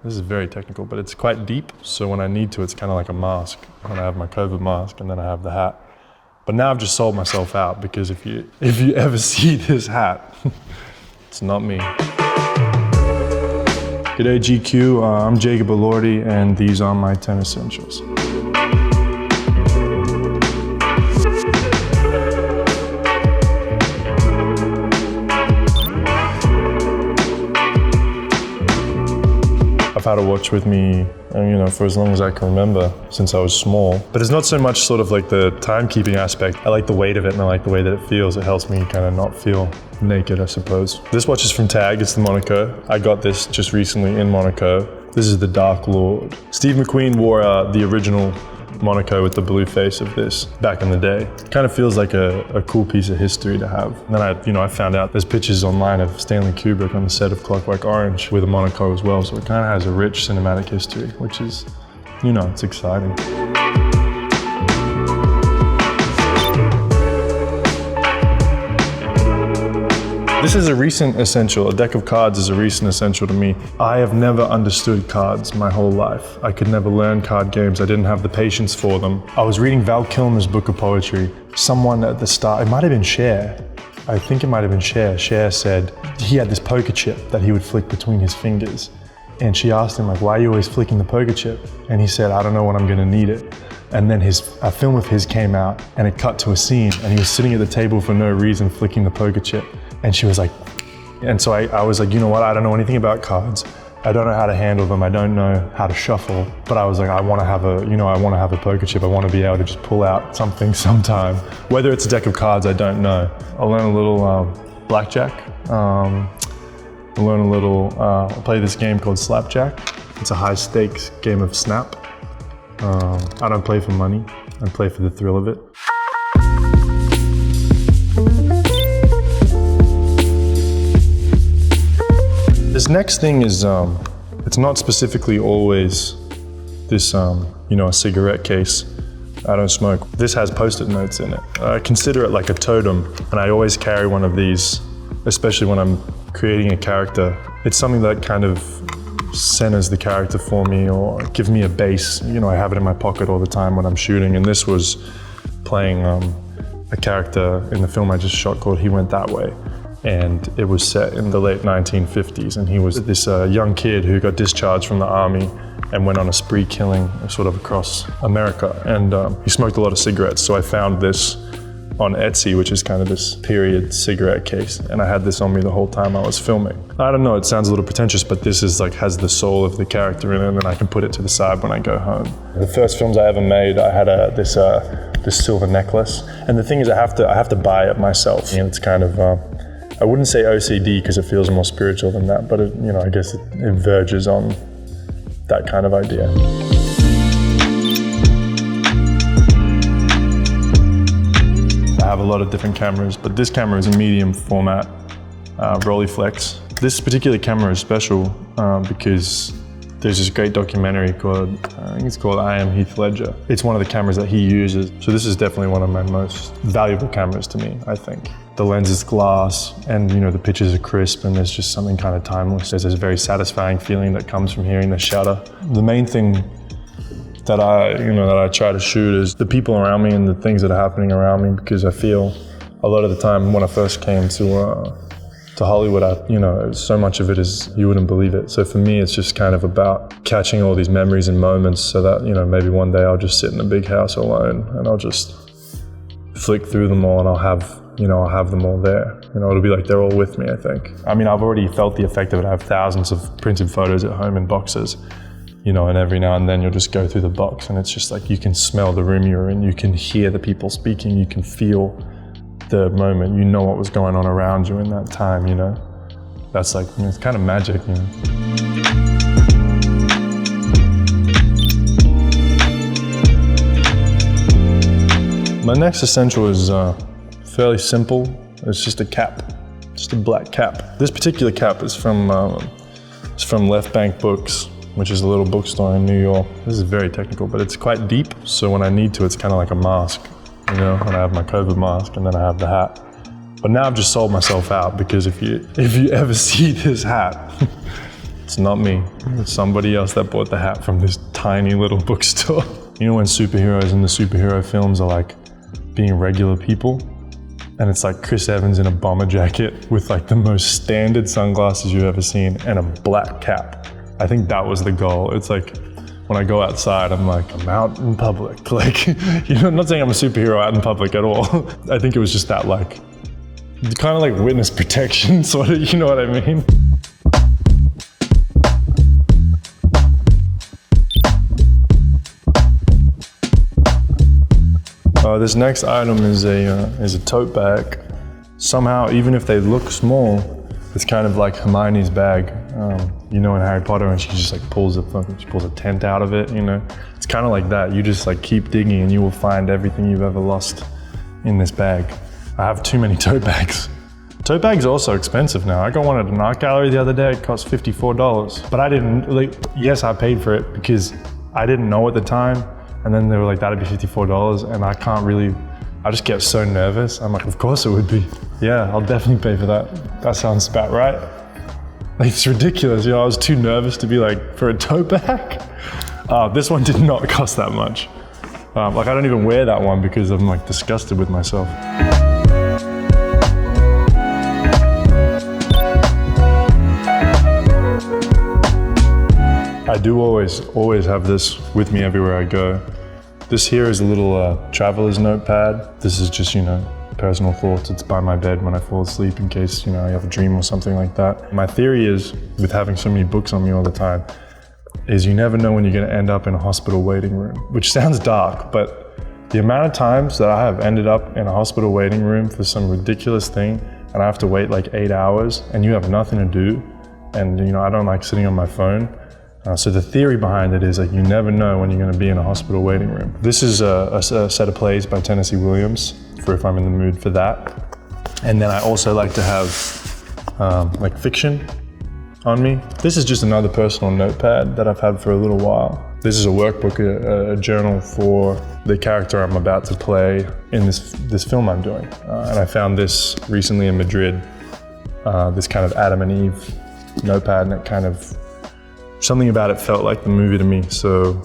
This is very technical, but it's quite deep. So when I need to, it's kind of like a mask. When I have my COVID mask and then I have the hat. But now I've just sold myself out because if you ever see this hat, it's not me. G'day GQ, I'm Jacob Elordi and these are my 10 essentials. I've had a watch with me, for as long as I can remember, since I was small. But it's not so much sort of like the timekeeping aspect. I like the weight of it and I like the way that it feels. It helps me kind of not feel naked, I suppose. This watch is from TAG, it's the Monaco. I got this just recently in Monaco. This is the Dark Lord. Steve McQueen wore the original Monaco with the blue face of this back in the day. Kind of feels like a cool piece of history to have. And then I found out there's pictures online of Stanley Kubrick on the set of Clockwork Orange with a Monaco as well. So it kind of has a rich cinematic history, which is, it's exciting. This is a recent essential. A deck of cards is a recent essential to me. I have never understood cards my whole life. I could never learn card games. I didn't have the patience for them. I was reading Val Kilmer's book of poetry. Someone at the start, it might have been Cher. I think it might have been Cher. Cher said he had this poker chip that he would flick between his fingers. And she asked him, why are you always flicking the poker chip? And he said, I don't know when I'm gonna need it. And then a film of his came out and it cut to a scene and he was sitting at the table for no reason flicking the poker chip. And she was like, and so I was like, you know what? I don't know anything about cards. I don't know how to handle them. I don't know how to shuffle. But I was like, I want to have a poker chip. I want to be able to just pull out something sometime. Whether it's a deck of cards, I don't know. I'll learn a little blackjack. I'll play this game called Slapjack. It's a high stakes game of snap. I don't play for money. I play for the thrill of it. This next thing is, it's not specifically always this, a cigarette case. I don't smoke. This has Post-it notes in it. I consider it like a totem, and I always carry one of these, especially when I'm creating a character. It's something that kind of centers the character for me or gives me a base. I have it in my pocket all the time when I'm shooting, and this was playing a character in the film I just shot called He Went That Way. And it was set in the late 1950s, and he was this young kid who got discharged from the army and went on a spree killing sort of across America. And he smoked a lot of cigarettes, so I found this on Etsy, which is kind of this period cigarette case, and I had this on me the whole time I was filming. I don't know, it sounds a little pretentious, but this is has the soul of the character in it, and then I can put it to the side when I go home. The first films I ever made, I had this silver necklace, and the thing is I have to buy it myself, and it's kind of, I wouldn't say OCD because it feels more spiritual than that, but I guess it verges on that kind of idea. I have a lot of different cameras, but this camera is a medium format Rolleiflex. This particular camera is special because there's this great documentary called, I think it's called I Am Heath Ledger. It's one of the cameras that he uses. So this is definitely one of my most valuable cameras to me, I think. The lens is glass and the pictures are crisp and there's just something kind of timeless. There's this very satisfying feeling that comes from hearing the shutter. The main thing that I try to shoot is the people around me and the things that are happening around me, because I feel a lot of the time when I first came to Hollywood, so much of it is, you wouldn't believe it. So for me, it's just kind of about catching all these memories and moments so that, maybe one day I'll just sit in a big house alone and I'll just flick through them all and I'll have them all there. It'll be like they're all with me, I think. I've already felt the effect of it. I have thousands of printed photos at home in boxes, and every now and then you'll just go through the box and it's just like you can smell the room you're in, you can hear the people speaking, you can feel the moment, what was going on around you in that time, That's it's kind of magic, My next essential is fairly simple. It's just a cap, just a black cap. This particular cap is from Left Bank Books, which is a little bookstore in New York. This is very technical, but it's quite deep. So when I need to, it's kind of like a mask. When I have my COVID mask and then I have the hat. But now I've just sold myself out because if you ever see this hat, It's not me. It's somebody else that bought the hat from this tiny little bookstore. You know when superheroes in the superhero films are like being regular people? And it's like Chris Evans in a bomber jacket with like the most standard sunglasses you've ever seen and a black cap. I think that was the goal. It's like, when I go outside, I'm like, I'm out in public. Like, you know, I'm not saying I'm a superhero out in public at all. I think it was just that like, kind of like witness protection, sort of, you know what I mean? This next item is a tote bag. Somehow, even if they look small, it's kind of like Hermione's bag. You know, in Harry Potter, and she just like pulls a tent out of it, you know? It's kind of like that. You just like keep digging and you will find everything you've ever lost in this bag. I have too many tote bags. Tote bags are also expensive now. I got one at an art gallery the other day, it cost $54. But I didn't, like, yes, I paid for it because I didn't know at the time. And then they were like, that'd be $54. And I just get so nervous. I'm like, of course it would be. Yeah, I'll definitely pay for that. That sounds about right. Like, it's ridiculous, you know, I was too nervous to be like, for a tote bag? This one did not cost that much. Like, I don't even wear that one because I'm like disgusted with myself. I do always have this with me everywhere I go. This here is a little traveler's notepad. This is just, you know, personal thoughts. It's by my bed when I fall asleep in case, you know, I have a dream or something like that. My theory is, with having so many books on me all the time, is you never know when you're gonna end up in a hospital waiting room, which sounds dark, but the amount of times that I have ended up in a hospital waiting room for some ridiculous thing and I have to wait like 8 hours and you have nothing to do, and you know, I don't like sitting on my phone. So the theory behind it is like, you never know when you're gonna be in a hospital waiting room. This is a set of plays by Tennessee Williams, for if I'm in the mood for that. And then I also like to have like fiction on me. This is just another personal notepad that I've had for a little while. This is a workbook, a journal for the character I'm about to play in this film I'm doing. And I found this recently in Madrid, this kind of Adam and Eve notepad, and it kind of, something about it felt like the movie to me, so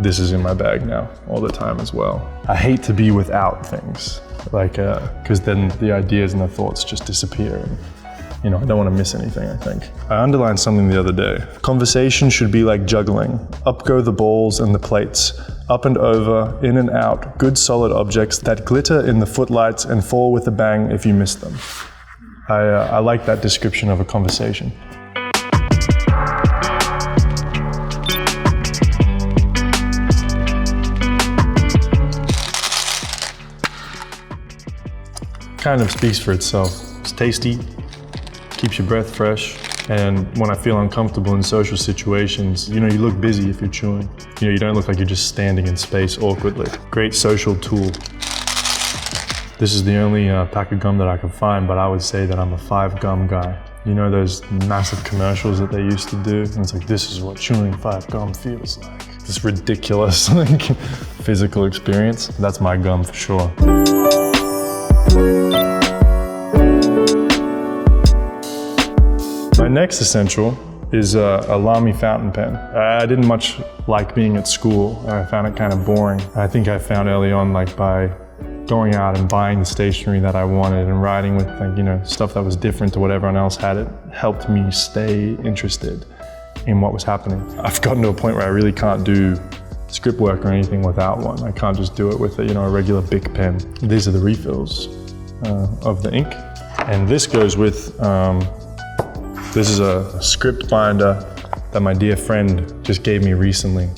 this is in my bag now all the time as well. I hate to be without things, like, because then the ideas and the thoughts just disappear, and you know, I don't want to miss anything, I think. I underlined something the other day. Conversation should be like juggling. Up go the balls and the plates, up and over, in and out, good solid objects that glitter in the footlights and fall with a bang if you miss them. I like that description of a conversation. Kind of speaks for itself. It's tasty, keeps your breath fresh, and when I feel uncomfortable in social situations, you know, you look busy if you're chewing. You know, you don't look like you're just standing in space awkwardly. Great social tool. This is the only pack of gum that I can find, but I would say that I'm a 5 gum guy. You know those massive commercials that they used to do? And it's like, this is what chewing 5 gum feels like. This ridiculous like physical experience. That's my gum for sure. My next essential is a Lamy fountain pen. I didn't much like being at school. I found it kind of boring. I think I found early on, like, by going out and buying the stationery that I wanted and writing with, like, you know, stuff that was different to what everyone else had, it helped me stay interested in what was happening. I've gotten to a point where I really can't do script work or anything without one. I can't just do it with a regular Bic pen. These are the refills of the ink. And this goes with, this is a script binder that my dear friend just gave me recently.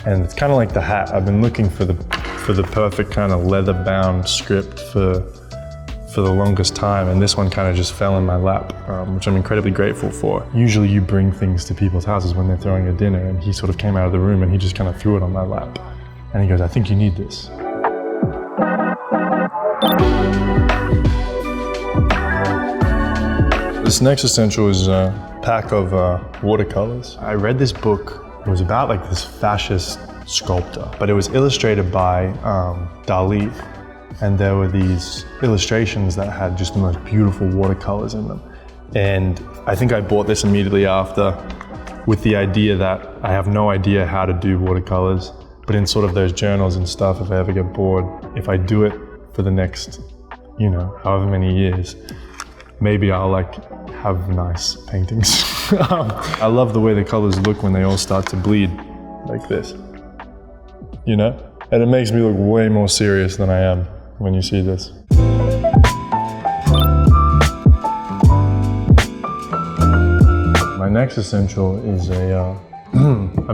And it's kind of like the hat. I've been looking for the perfect kind of leather-bound script for the longest time, and this one kind of just fell in my lap, which I'm incredibly grateful for. Usually you bring things to people's houses when they're throwing a dinner, and he sort of came out of the room and he just kind of threw it on my lap. And he goes, I think you need this. This next essential is a pack of watercolors. I read this book. It was about like this fascist sculptor, but it was illustrated by Dali. And there were these illustrations that had just the most beautiful watercolors in them. And I think I bought this immediately after with the idea that I have no idea how to do watercolors, but in sort of those journals and stuff, if I ever get bored, if I do it for the next, you know, however many years, maybe I'll like have nice paintings. I love the way the colors look when they all start to bleed like this, you know? And it makes me look way more serious than I am when you see this. My next essential is a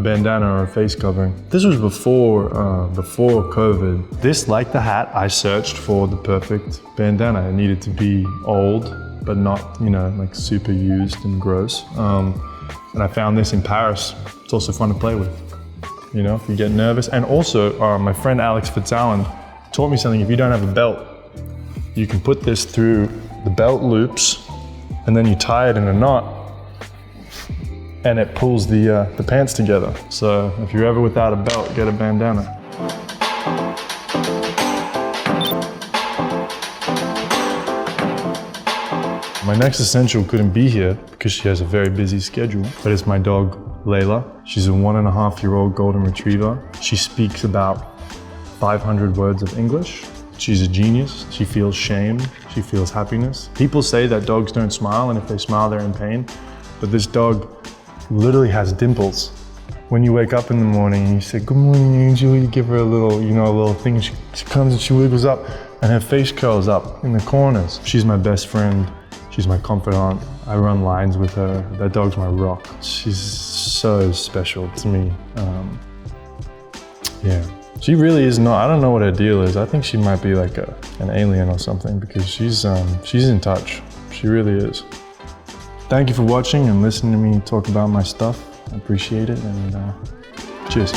bandana or a face covering. This was before COVID. This, like the hat, I searched for the perfect bandana. It needed to be old, but not, you know, like super used and gross. And I found this in Paris. It's also fun to play with, you know, if you get nervous. And also, my friend Alex Fitzallen taught me something. If you don't have a belt, you can put this through the belt loops, and then you tie it in a knot, and it pulls the pants together. So if you're ever without a belt, get a bandana. My next essential couldn't be here because she has a very busy schedule, but it's my dog, LAYLA. She's a 1.5-year-old golden retriever. She speaks about 500 words of English. She's a genius. She feels shame. She feels happiness. People say that dogs don't smile, and if they smile, they're in pain. But this dog literally has dimples. When you wake up in the morning and you say, "Good morning, Angel," you give her a little, you know, a little thing. She comes and she wiggles up, and her face curls up in the corners. She's my best friend. She's my confidant. I run lines with her. That dog's my rock. She's so special to me. Yeah, she really is not, I don't know what her deal is. I think she might be like an alien or something, because she's in touch. She really is. Thank you for watching and listening to me talk about my stuff. I appreciate it, and cheers.